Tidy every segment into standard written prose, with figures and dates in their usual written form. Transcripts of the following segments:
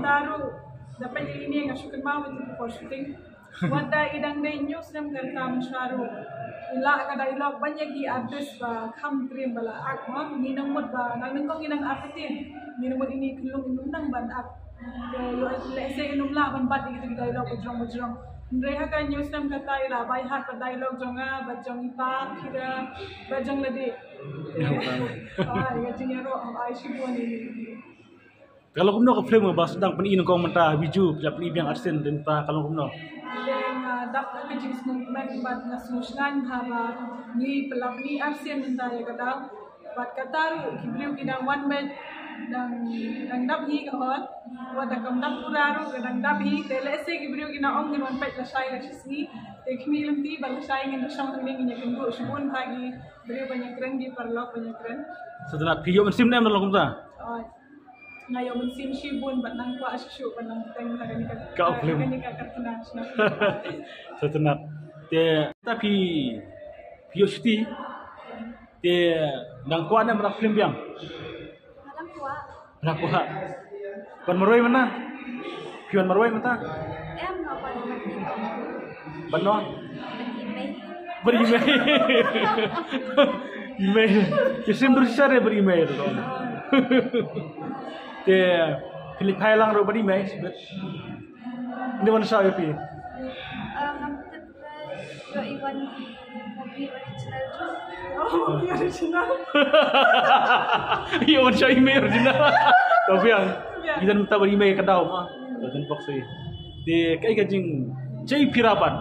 Kataru dapat ini yang asukan mau itu for shooting. Wanda idang day news nam kanta masyaro. Ila kada ilok banyak di artis ba kam dream bala ak mo ninang mod ba nang kong inang artin. Ninang mod ini kulung inum nang ban ak. Yo lese inum la ban bat itu dialog bujrong. Mereka kan news nam kata ila bai hat ba dialog jonga ba jong ipa kira ba jong lade. Ya jingero ai sibuan ini. Kalau kumno ka film ba sedang penin kong menta biju pila yang arsen dan ta kalau kumno. Then dapat kerja movement buat ngaslusnan haba ni pelabni arsen minta ya kata buat kataru kibriu kidang one bed dan dabhi kahon buat dakam dapuraru kadang dabhi telese kibriu kina om ni one bed la shai la shisni tekmi lemti bal shai ngin shang ngin ngin kendu subun pagi beriu banyak keren di perlok banyak keren Setelah video mensim nem dalam kumta. Ngayon mensim shibun bat nang kwa asyu bat nang teng hari ni Kau film. Ni kartuna Setelah tapi video shiti nang kuat nem rak film yang. Nak kuat. Pan maroi mana? Pion maroi mana? Em ngọc vào mặt Bano. email. Email. Kisim bersara email. Pilih lang ro email. Ini mana saya pi? Ngambil yo iwan mobil original tu. Oh, original. Iya mana saya email original. Tapi yang kita minta email ke dalam ah. Dan box ini. Kayak kajing cai pirapan.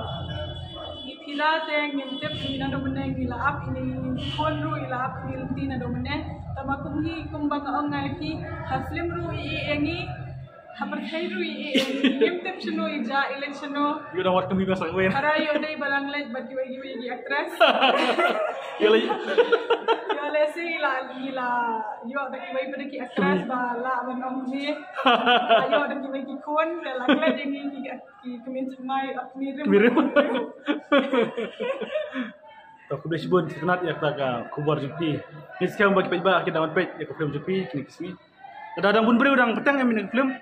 Ipila teng ngintip ina do meneng ila ap ini konru ila ap ilti na do meneng tamakumhi kumbang ongai pi haslim ru I engi haperthai ru I ngintip chno ija election no Yo dah waktu minggu sang wen. ara yo dei balang let bati wagi actress Yo lagi. yo lesi ila yo da ki pada ki actress ba la banong ni yo da ki wagi kon la let engi ki kemin mai Mirim. Tak boleh sebut senat ya tak kubar jupi. Ni sekarang bagi pejba kita dapat pej ya film jupi kini kismi. Ada pun beri orang petang yang minat film.